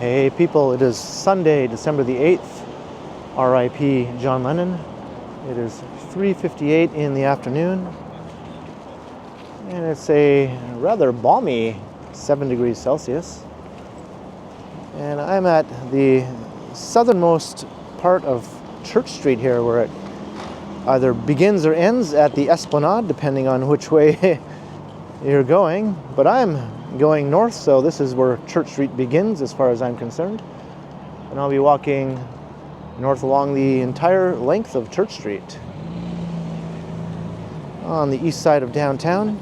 Hey people, it is Sunday, December the 8th, RIP John Lennon. It is 3:58 in the afternoon, and it's a rather balmy 7 degrees Celsius. And I'm at the southernmost part of Church Street here, where it either begins or ends at the Esplanade, depending on which way you're going. But I'm going north, so this is where Church Street begins as far as I'm concerned. And I'll be walking north along the entire length of Church Street on the east side of downtown.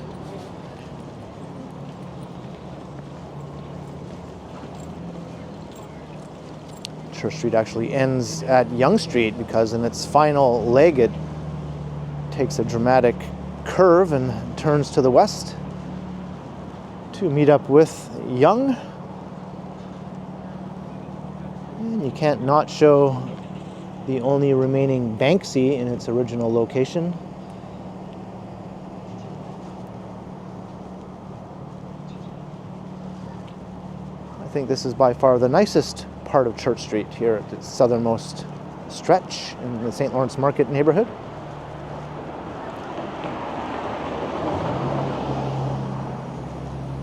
Church Street actually ends at Yonge Street because in its final leg it takes a dramatic curve and turns to the west to meet up with Yonge. And you can't not show the only remaining Banksy in its original location. I think this is by far the nicest part of Church Street here at the southernmost stretch in the St. Lawrence Market neighborhood.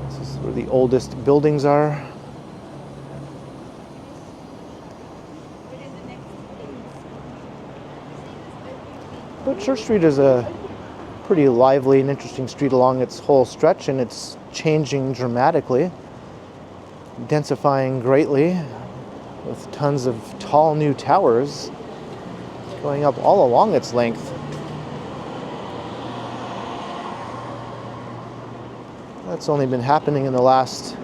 This is where the oldest buildings are. But Church Street is a pretty lively and interesting street along its whole stretch, and it's changing dramatically, densifying greatly, with tons of tall new towers going up all along its length. That's only been happening in the last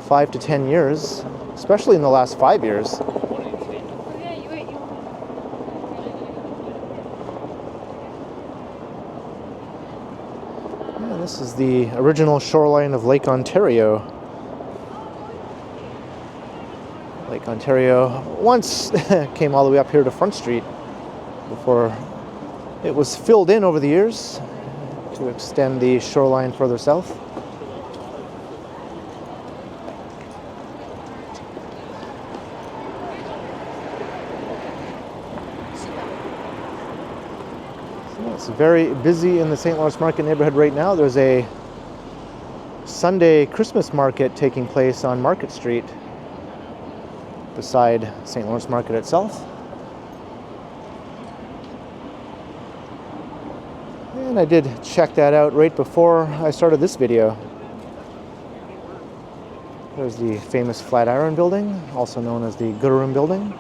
5 to 10 years, especially in the last 5 years. Yeah, this is the original shoreline of Lake Ontario. Lake Ontario once came all the way up here to Front Street before it was filled in over the years to extend the shoreline further south. So it's very busy in the St. Lawrence Market neighborhood right now. There's a Sunday Christmas market taking place on Market Street beside St. Lawrence Market itself. And I did check that out right before I started this video. There's the famous Flatiron Building, also known as the Gooderham Building.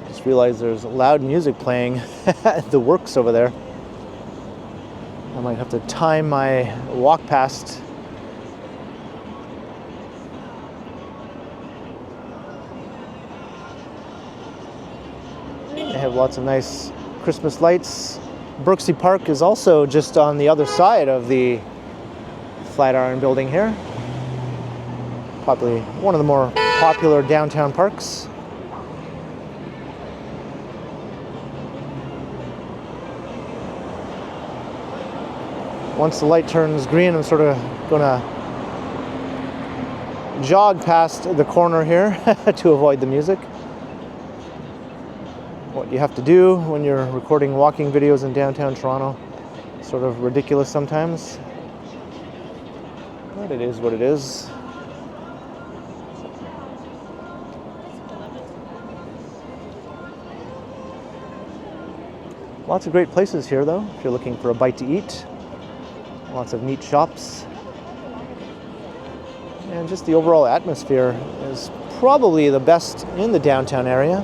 Just realized there's loud music playing at the works over there. I might have to time my walk past. They have lots of nice Christmas lights. Brooksea Park is also just on the other side of the Flatiron Building here. Probably one of the more popular downtown parks. Once the light turns green, I'm sort of gonna jog past the corner here to avoid the music. What you have to do when you're recording walking videos in downtown Toronto. Sort of ridiculous sometimes, but it is what it is. Lots of great places here though, if you're looking for a bite to eat. Lots of neat shops. And just the overall atmosphere is probably the best in the downtown area.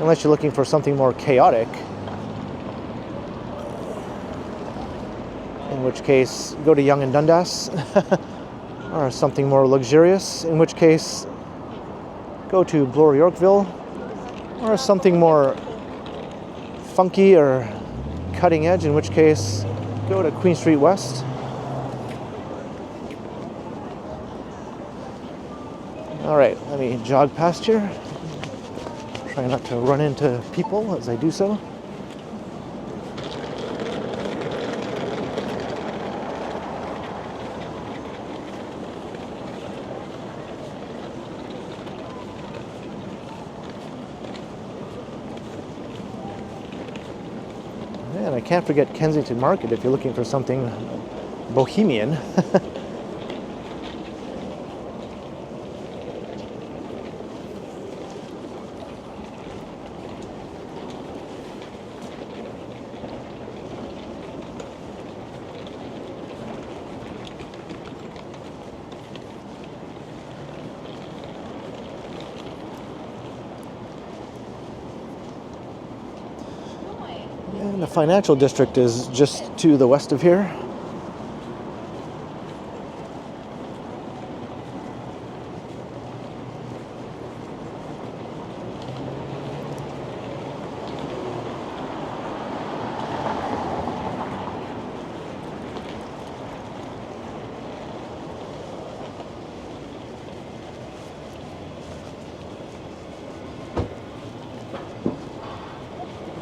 Unless you're looking for something more chaotic. In which case, go to Yonge and Dundas. or something more luxurious, in which case go to Bloor-Yorkville, or something more funky or cutting edge, in which case go to Queen Street West. All right, let me jog past here. Try not to run into people as I do so. Man, I can't forget Kensington Market if you're looking for something bohemian. And the financial district is just to the west of here.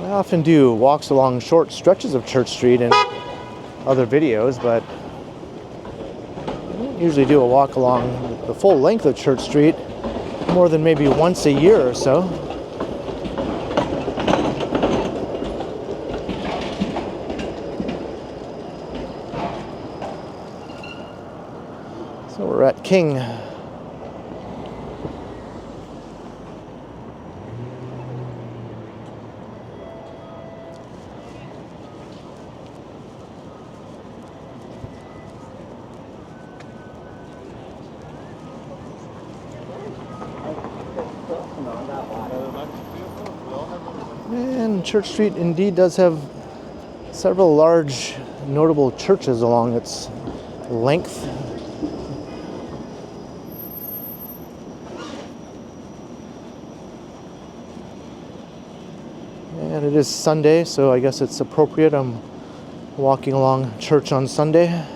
I often do walks along short stretches of Church Street in other videos, but I don't usually do a walk along the full length of Church Street more than maybe once a year or so. So we're at King. And Church Street indeed does have several large notable churches along its length. And it is Sunday, so I guess it's appropriate. I'm walking along church on Sunday.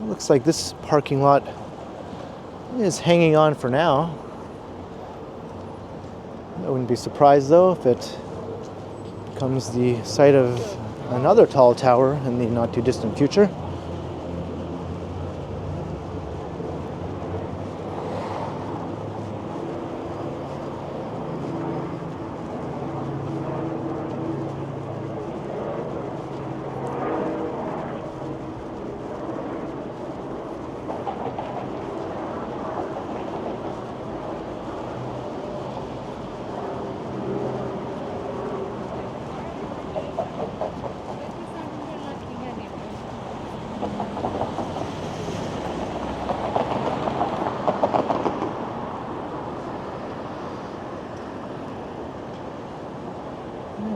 Looks like this parking lot is hanging on for now. I wouldn't be surprised though if it becomes the site of another tall tower in the not too distant future.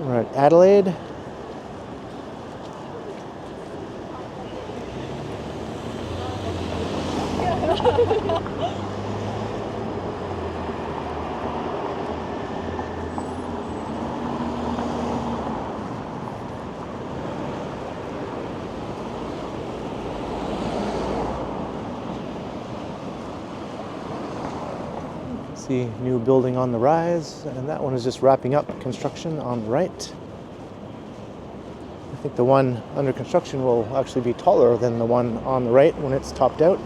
We're at Adelaide. See new building on the rise, and that one is just wrapping up construction on the right. I think the one under construction will actually be taller than the one on the right when it's topped out.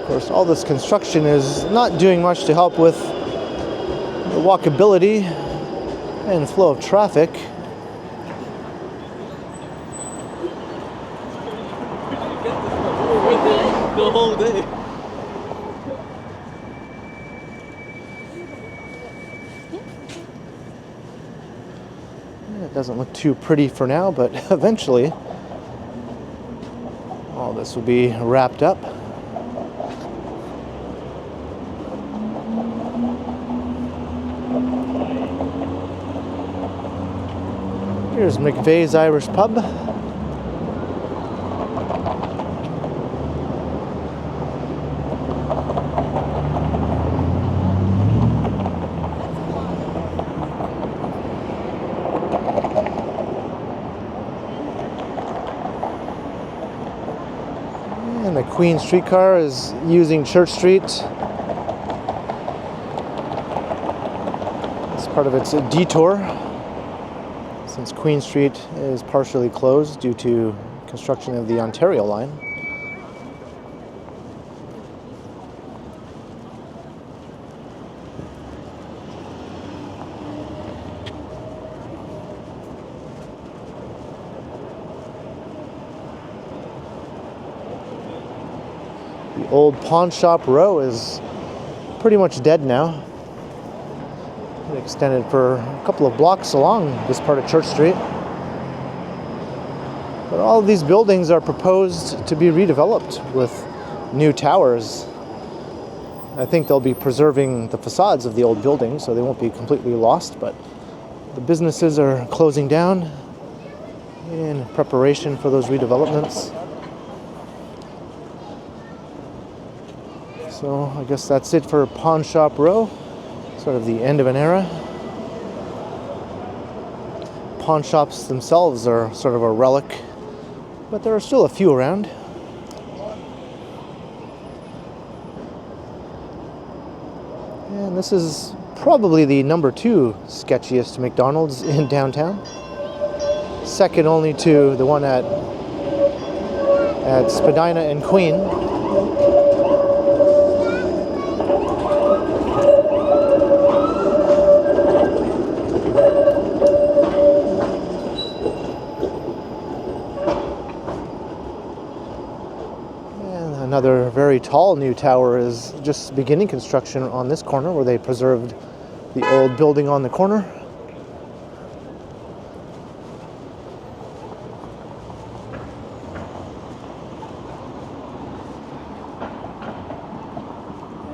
Of course, all this construction is not doing much to help with the walkability and flow of traffic. The whole day. It doesn't look too pretty for now, but eventually all this will be wrapped up. Here's McVeigh's Irish Pub. And the Queen streetcar is using Church Street as part of its detour, since Queen Street is partially closed due to construction of the Ontario line. The old pawn shop row is pretty much dead now. It extended for a couple of blocks along this part of Church Street. But all of these buildings are proposed to be redeveloped with new towers. I think they'll be preserving the facades of the old buildings, so they won't be completely lost, but the businesses are closing down in preparation for those redevelopments. So I guess that's it for Pawn Shop Row, sort of the end of an era. Pawn shops themselves are sort of a relic, but there are still a few around. And this is probably the number 2 sketchiest McDonald's in downtown. Second only to the one at Spadina and Queen. Another very tall new tower is just beginning construction on this corner, where they preserved the old building on the corner.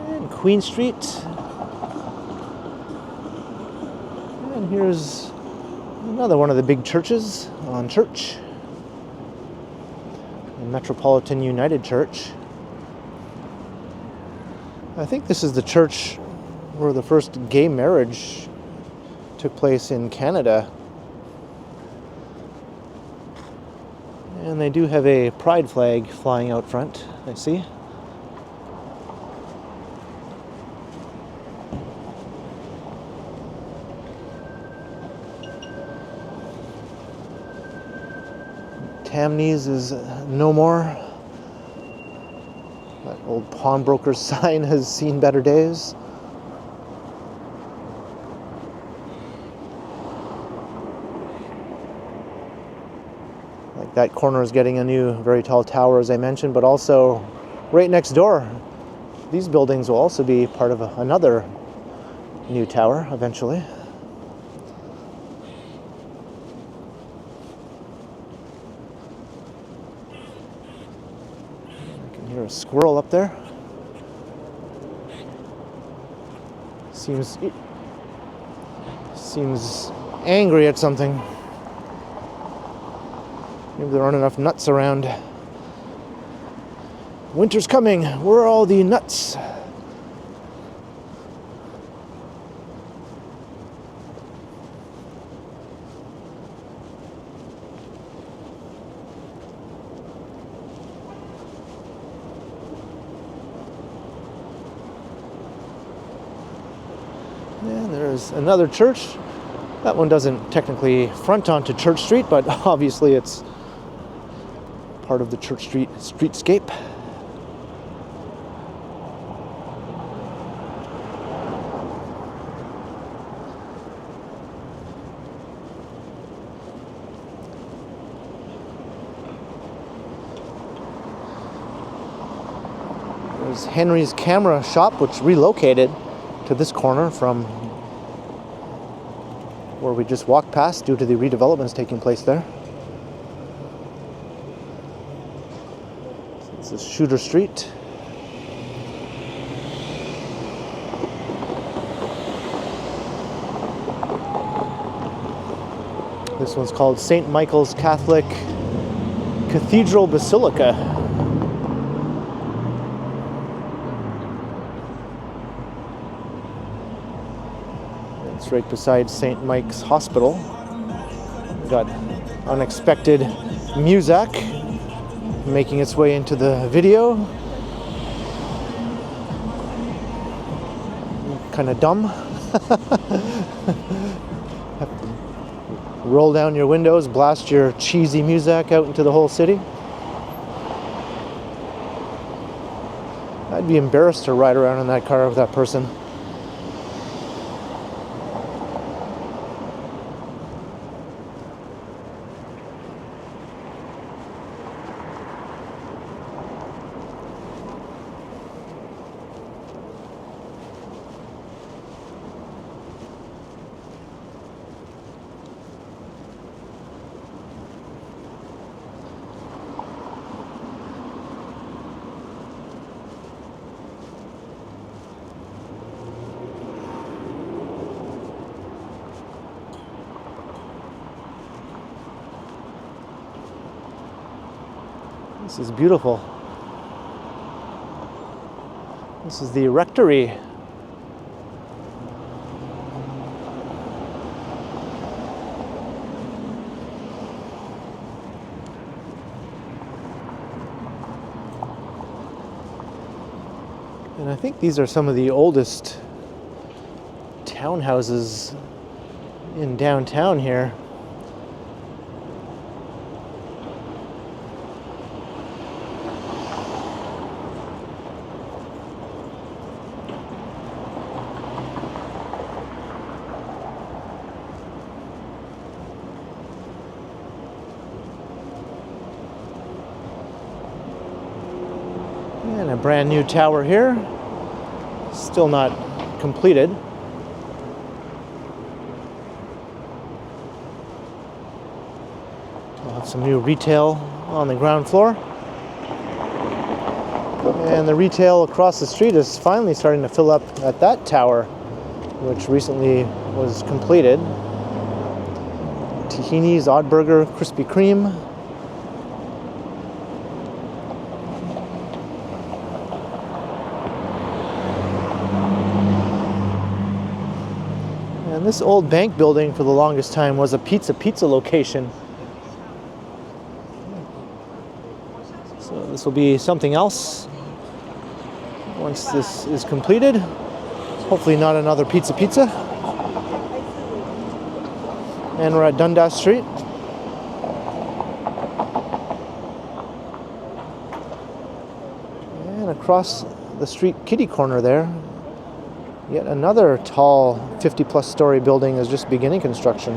And Queen Street. And here's another one of the big churches on Church. Metropolitan United Church. I think this is the church where the first gay marriage took place in Canada. And they do have a pride flag flying out front, I see. Tamney's is no more. That old pawnbroker's sign has seen better days. Like that corner is getting a new very tall tower, as I mentioned, but also right next door, these buildings will also be part of another new tower eventually. A squirrel up there. Seems angry at something. Maybe there aren't enough nuts around. Winter's coming. Where are all the nuts? And there's another church. That one doesn't technically front onto Church Street, but obviously it's part of the Church Street streetscape. There's Henry's Camera Shop, which relocated to this corner from where we just walked past due to the redevelopments taking place there. This is Shooter Street. This one's called St. Michael's Catholic Cathedral Basilica. It's right beside St. Mike's Hospital. We've got unexpected music making its way into the video. Kind of dumb. Roll down your windows, blast your cheesy music out into the whole city. I'd be embarrassed to ride around in that car with that person. This is beautiful. This is the rectory. And I think these are some of the oldest townhouses in downtown here. And a brand new tower here, still not completed. We'll have some new retail on the ground floor. And the retail across the street is finally starting to fill up at that tower, which recently was completed. Tahini's, Odd Burger, Krispy Kreme. And this old bank building for the longest time was a pizza location. So this will be something else once this is completed. Hopefully not another pizza. And we're at Dundas Street. And across the street kitty corner there, yet another tall 50-plus story building is just beginning construction.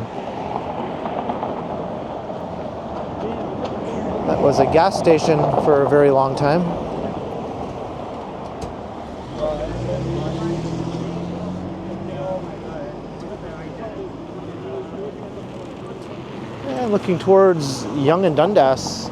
That was a gas station for a very long time. And looking towards Yonge and Dundas.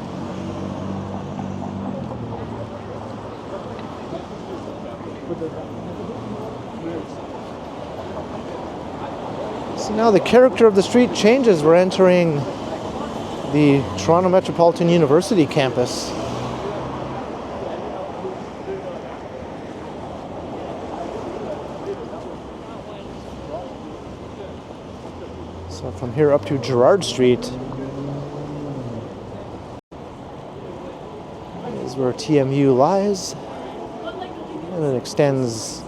So now the character of the street changes. We're entering the Toronto Metropolitan University campus. So from here up to Gerrard Street is where TMU lies, and it extends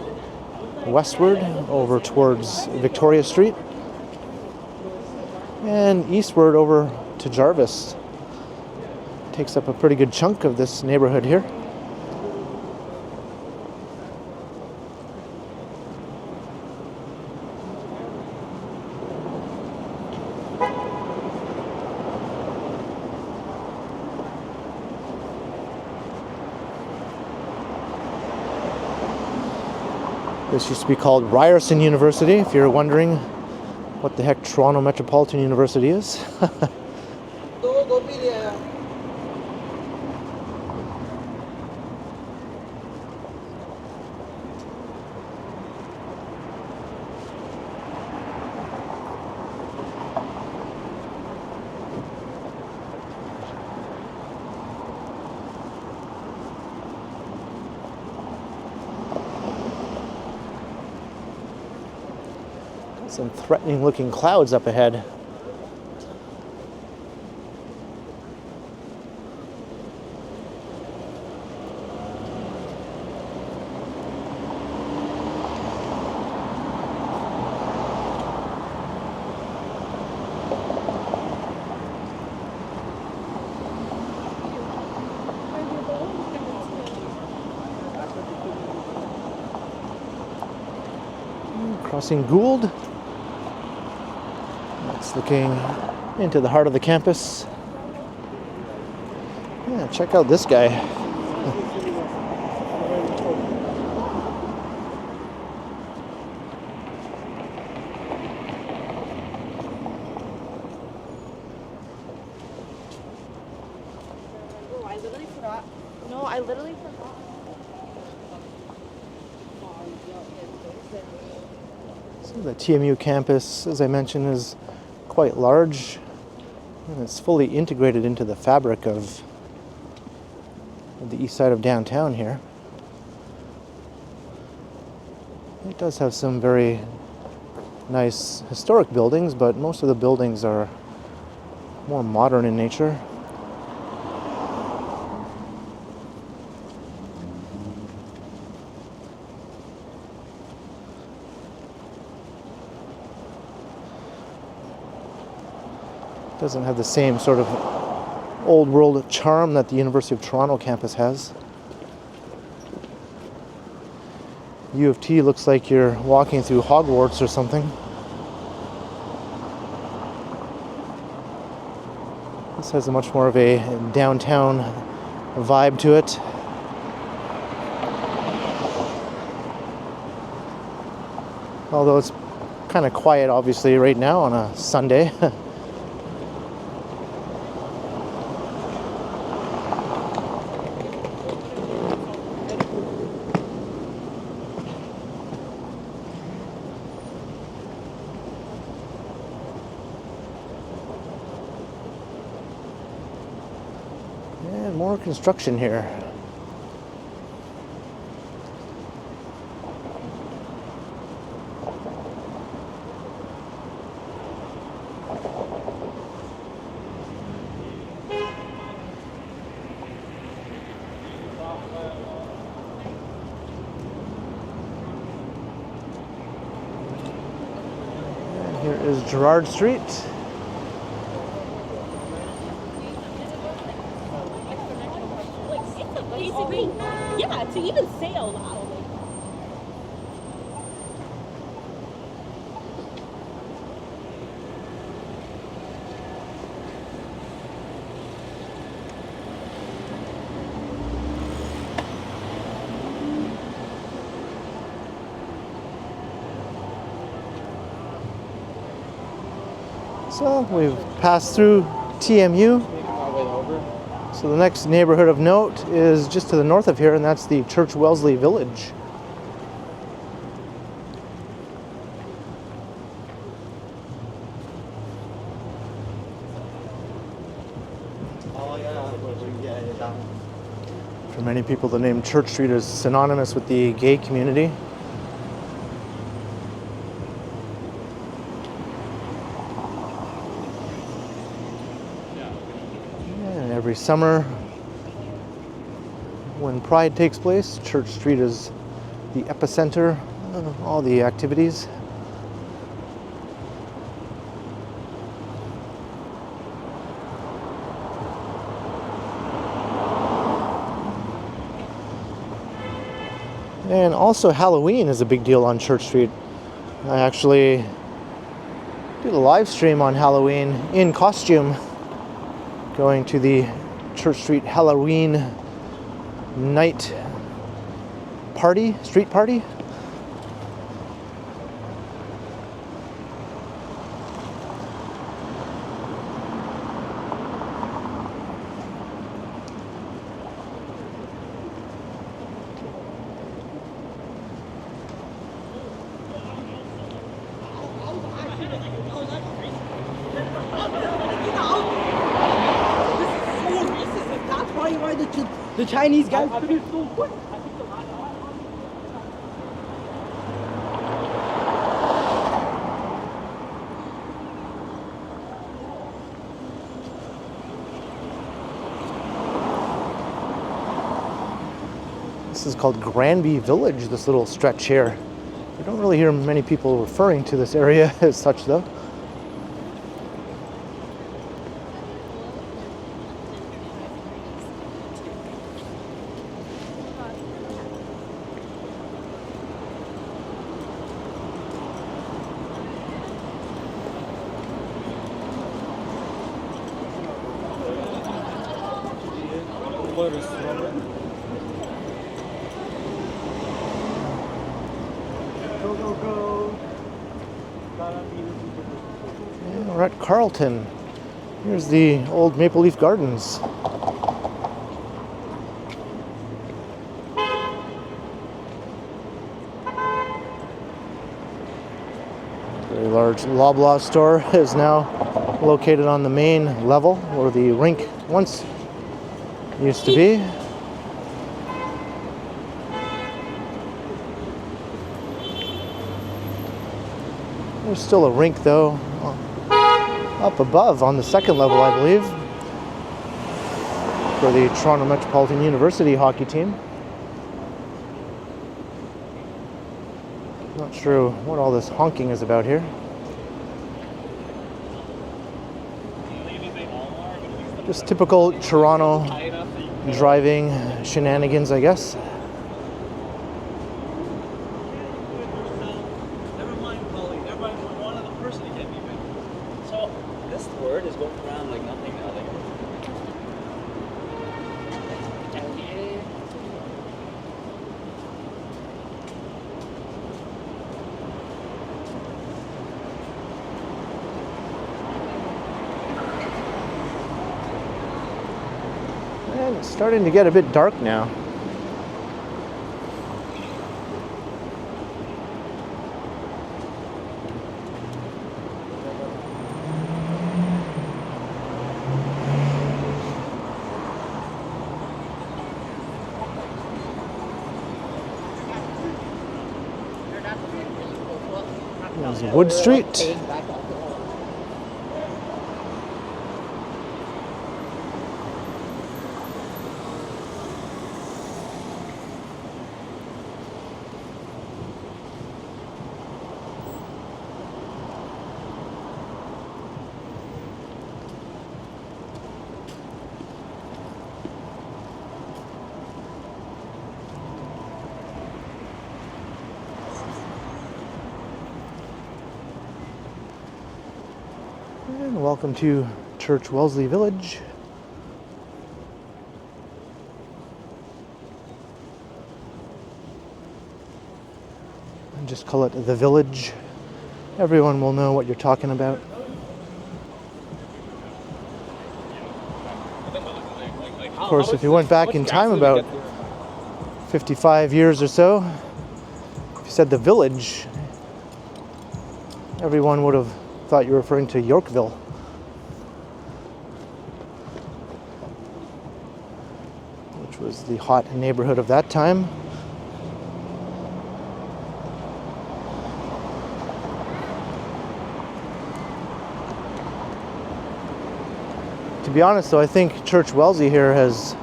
westward over towards Victoria Street and eastward over to Jarvis. Takes up a pretty good chunk of this neighborhood here. This used to be called Ryerson University, if you're wondering what the heck Toronto Metropolitan University is. Some threatening looking clouds up ahead. Crossing Gould. That's looking into the heart of the campus. Yeah, check out this guy. Oh, I literally forgot. No, I literally forgot. So the TMU campus, as I mentioned, is quite large, and it's fully integrated into the fabric of the east side of downtown here. It does have some very nice historic buildings, but most of the buildings are more modern in nature. Doesn't have the same sort of old world charm that the University of Toronto campus has. U of T looks like you're walking through Hogwarts or something. This has a much more of a downtown vibe to it. Although it's kind of quiet obviously right now on a Sunday. And more construction here. And here is Gerrard Street. Basically, yeah, to even say out loud. So we've passed through TMU. So the next neighborhood of note is just to the north of here, and that's the Church-Wellesley Village. For many people, the name Church Street is synonymous with the gay community. Every summer, when Pride takes place, Church Street is the epicenter of all the activities. And also Halloween is a big deal on Church Street. I actually did a live stream on Halloween in costume, going to the Church Street Halloween night party, street party. The Chinese guys. This is called Granby Village, this little stretch here. I don't really hear many people referring to this area as such, though. And we're at Carlton. Here's the old Maple Leaf Gardens. Very large Loblaw store is now located on the main level where the rink once used to be. There's still a rink though, up above on the second level, I believe, for the Toronto Metropolitan University hockey team. Not sure what all this honking is about here. Just typical Toronto driving shenanigans, I guess. Never mind, Polly. Never mind. One other person to get me with. So this word is going around like nothing now. Like, And it's starting to get a bit dark now. There's Wood Street. And welcome to Church-Wellesley Village. And just call it the Village. Everyone will know what you're talking about. Of course, if you went back in time about 55 years or so, if you said the Village, everyone would have thought you were referring to Yorkville. Which was the hot neighborhood of that time. To be honest though, I think Church-Wellesley here has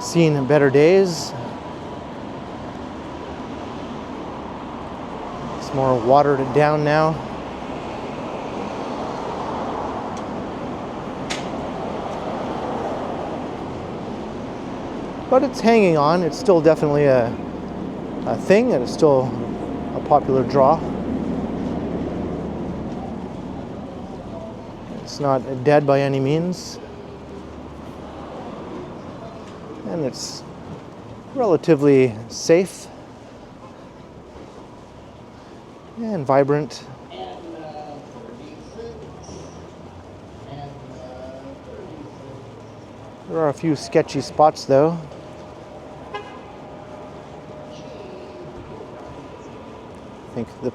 seen better days. It's more watered down now. But it's hanging on. It's still definitely a thing, and it's still a popular draw. It's not dead by any means. And it's relatively safe and vibrant. There are a few sketchy spots though. I think the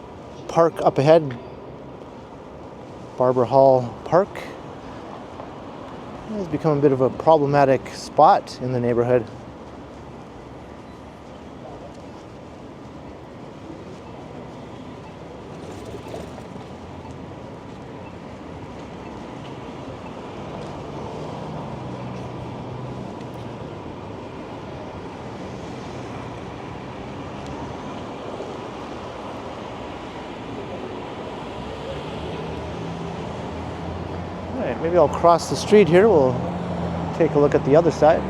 park up ahead, Barber Hall Park, has become a bit of a problematic spot in the neighborhood. right, maybe I'll cross the street here. We'll take a look at the other side.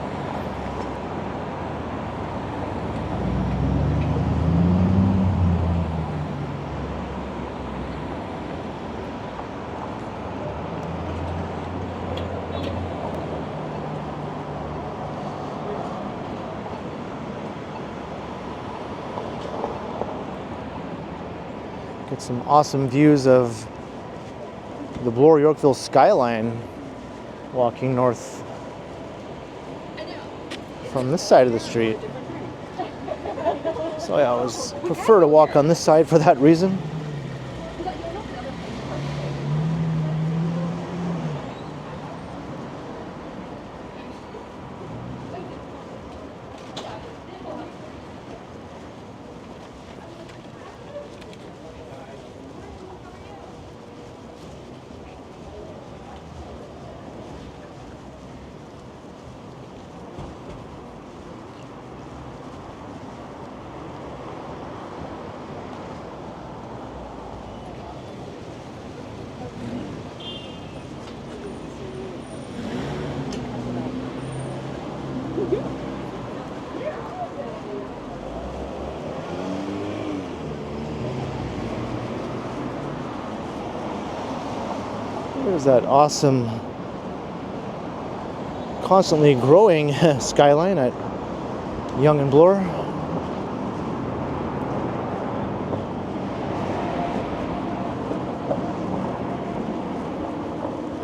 Get some awesome views of the Bloor-Yorkville skyline walking north from this side of the street. So I always prefer to walk on this side for that reason. There's that awesome, constantly growing skyline at Yonge and Bloor.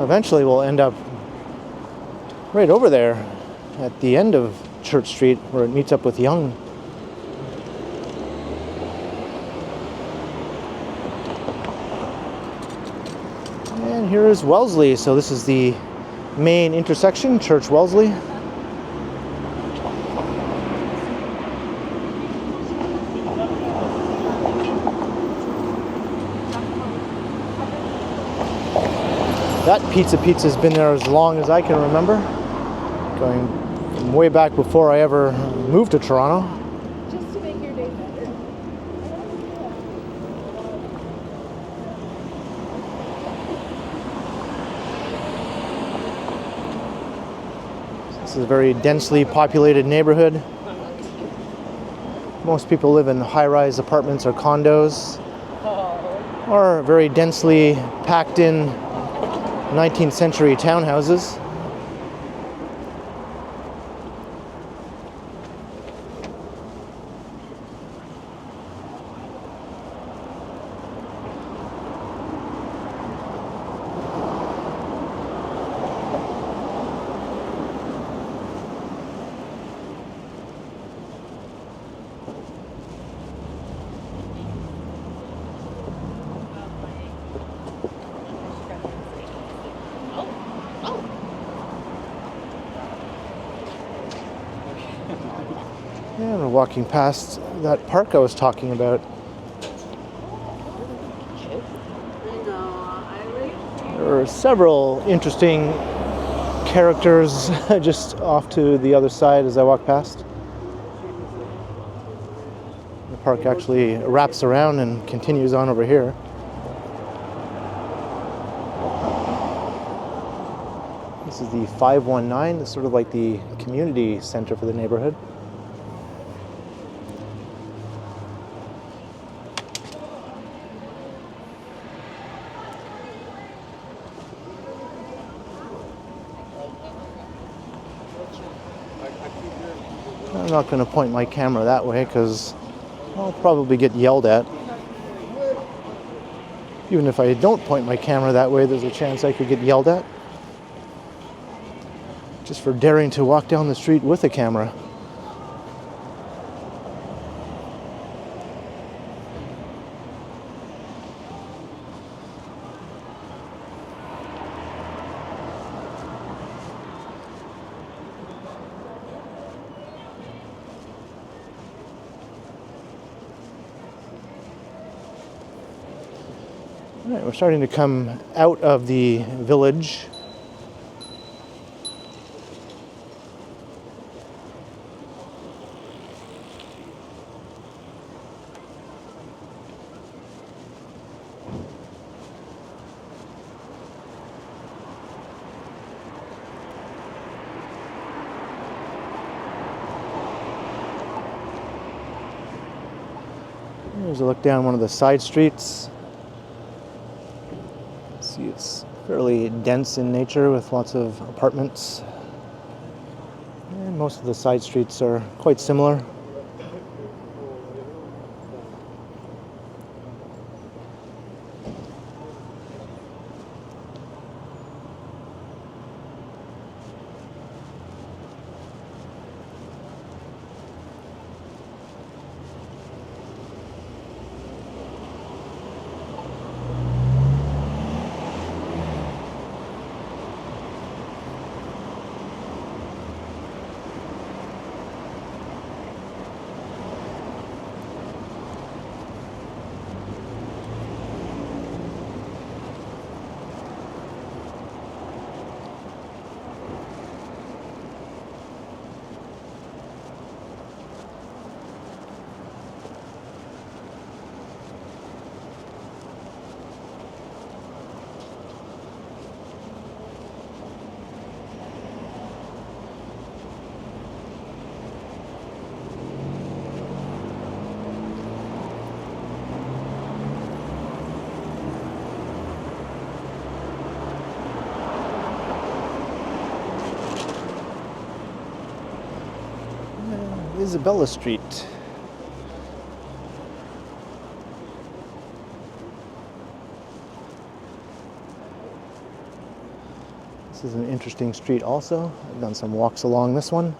Eventually we'll end up right over there at the end of Church Street where it meets up with Yonge. And here is Wellesley. So this is the main intersection, Church-Wellesley. That pizza's been there as long as I can remember, going from way back before I ever moved to Toronto. Just to make your day better. This is a very densely populated neighborhood. Most people live in high-rise apartments or condos, or very densely packed in 19th century townhouses. And we're walking past that park I was talking about. There are several interesting characters just off to the other side as I walk past. The park actually wraps around and continues on over here. This is the 519. It's sort of like the community center for the neighborhood. I'm not going to point my camera that way because I'll probably get yelled at. Even if I don't point my camera that way, there's a chance I could get yelled at. Just for daring to walk down the street with a camera. All right, we're starting to come out of the village. Here's a look down one of the side streets. See, it's fairly dense in nature with lots of apartments. And most of the side streets are quite similar. Isabella Street. This is an interesting street also. I've done some walks along this one.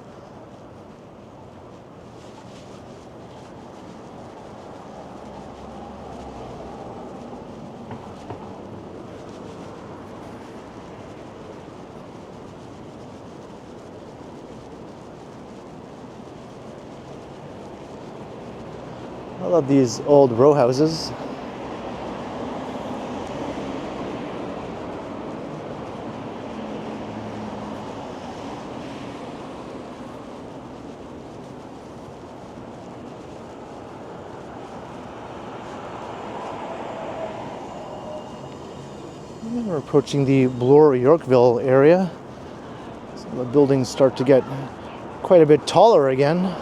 I love these old row houses. And we're approaching the Bloor-Yorkville area. So the buildings start to get quite a bit taller again.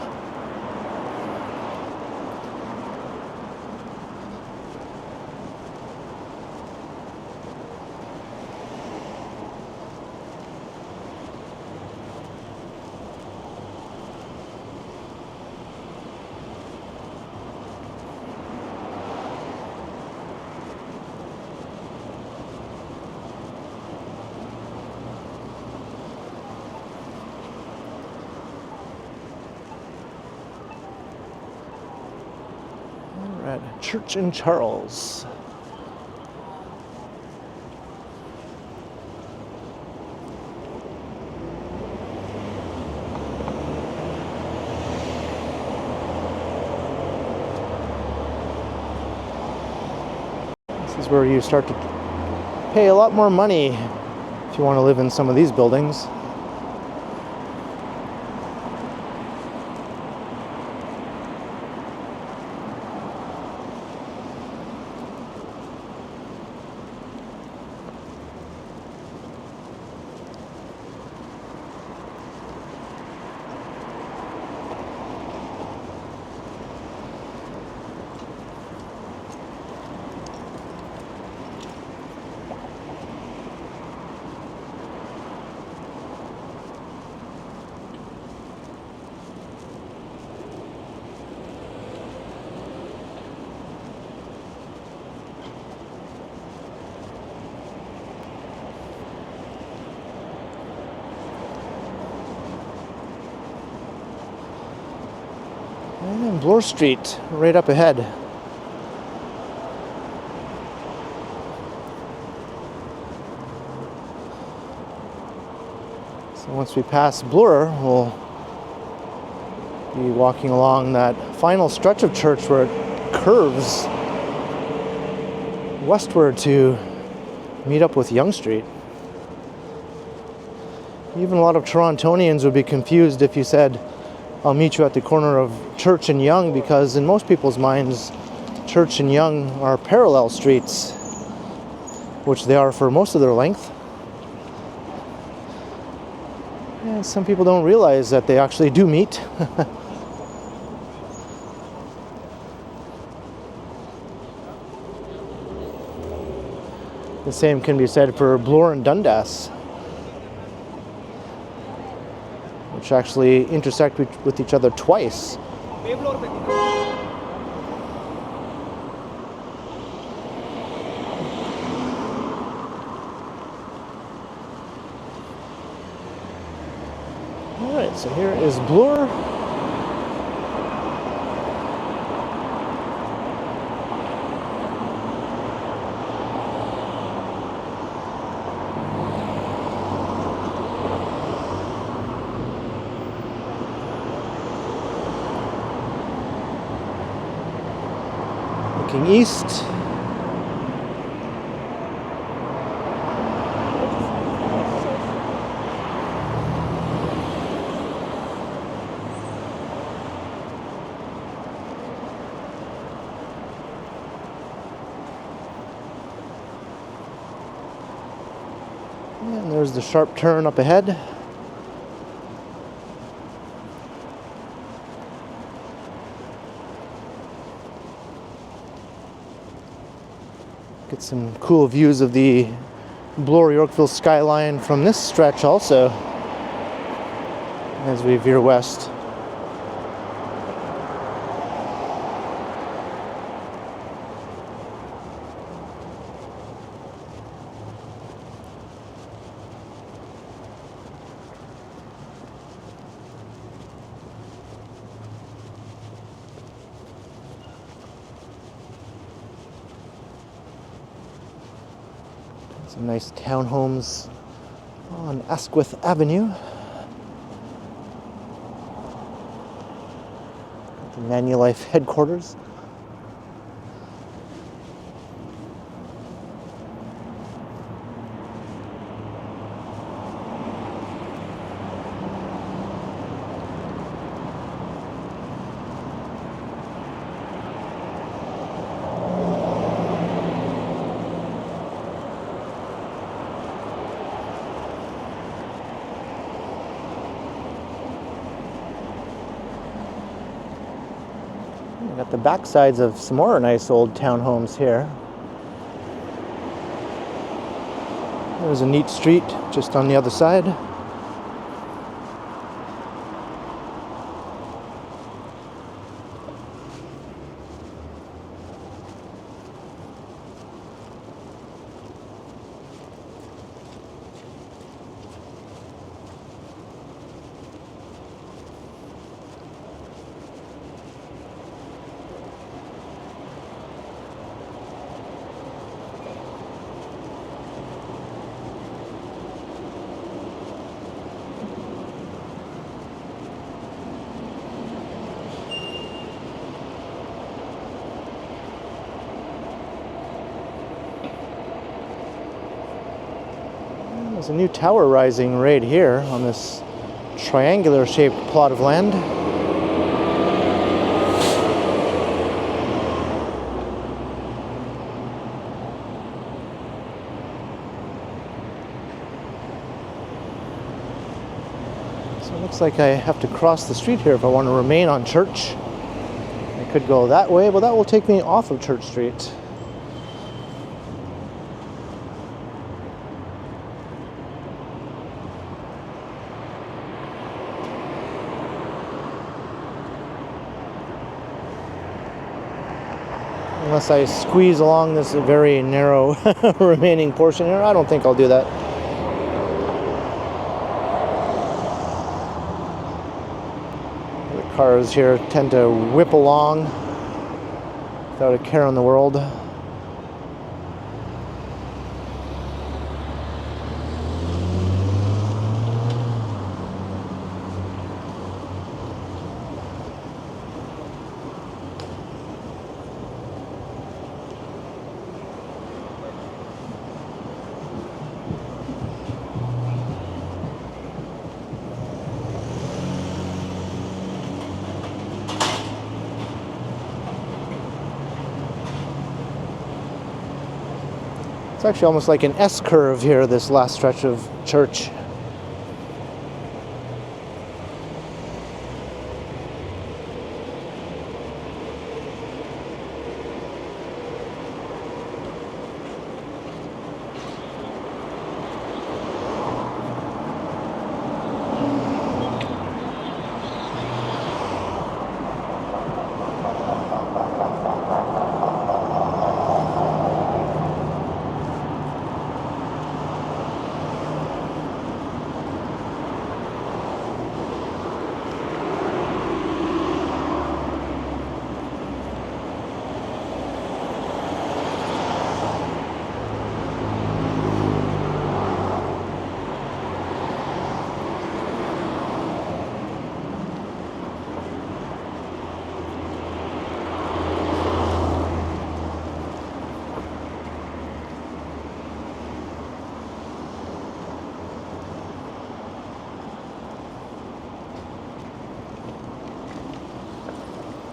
At Church and Charles. This is where you start to pay a lot more money if you want to live in some of these buildings. And Bloor Street, right up ahead. So once we pass Bloor, we'll be walking along that final stretch of Church where it curves westward to meet up with Yonge Street. Even a lot of Torontonians would be confused if you said, I'll meet you at the corner of Church and Yonge, because in most people's minds, Church and Yonge are parallel streets, which they are for most of their length. And some people don't realize that they actually do meet. The same can be said for Bloor and Dundas, which actually intersect with each other twice. Alright, so here is Bloor. Looking east. And there's the sharp turn up ahead. Get some cool views of the Bloor-Yorkville skyline from this stretch also, as we veer west. Some nice townhomes on Asquith Avenue. Got the Manulife headquarters. Got the backsides of some more nice old townhomes here. There's a neat street just on the other side. There's a new tower rising right here on this triangular shaped plot of land. So it looks like I have to cross the street here if I want to remain on Church. I could go that way, but that will take me off of Church Street. Unless I squeeze along this very narrow remaining portion here, I don't think I'll do that. The cars here tend to whip along without a care in the world. It's actually almost like an S-curve here, this last stretch of Church.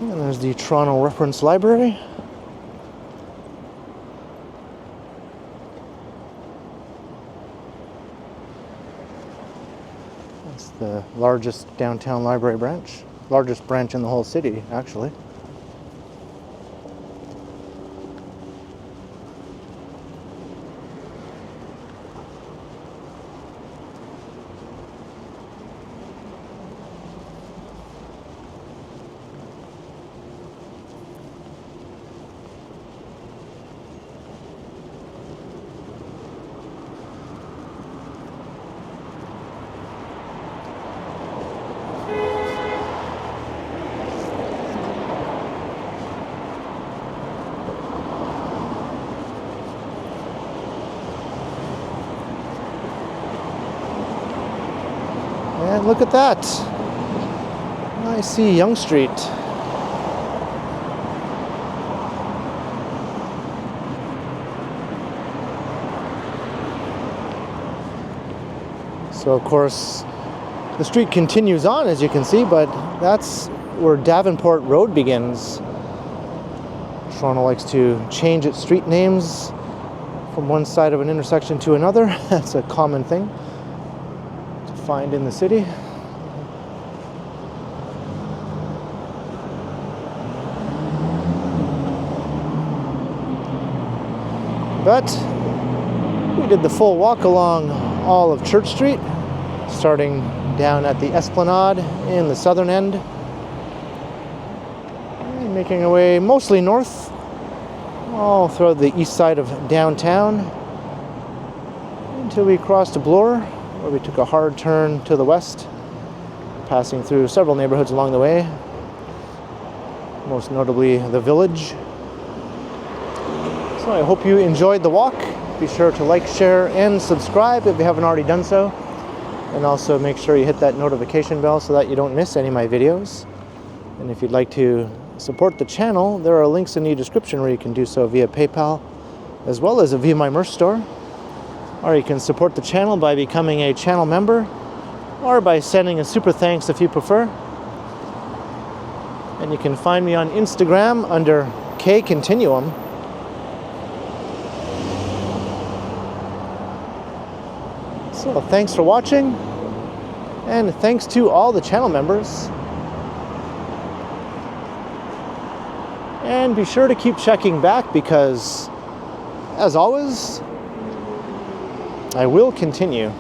And there's the Toronto Reference Library. It's the largest downtown library branch. Largest branch in the whole city, actually. And look at that. I see Yonge Street. So of course, the street continues on, as you can see, but that's where Davenport Road begins. Toronto likes to change its street names from one side of an intersection to another. That's a common thing to find in the city. But we did the full walk along all of Church Street, starting down at the Esplanade in the southern end, and making our way mostly north, all throughout the east side of downtown, until we crossed to Bloor, where we took a hard turn to the west, passing through several neighborhoods along the way, most notably the Village. So I hope you enjoyed the walk. Be sure to like, share, and subscribe if you haven't already done so. And also make sure you hit that notification bell so that you don't miss any of my videos. And if you'd like to support the channel, there are links in the description where you can do so via PayPal, as well as via my merch store. Or you can support the channel by becoming a channel member, or by sending a super thanks if you prefer. And you can find me on Instagram under KContinuum. So thanks for watching, and thanks to all the channel members. And be sure to keep checking back because, as always, I will continue.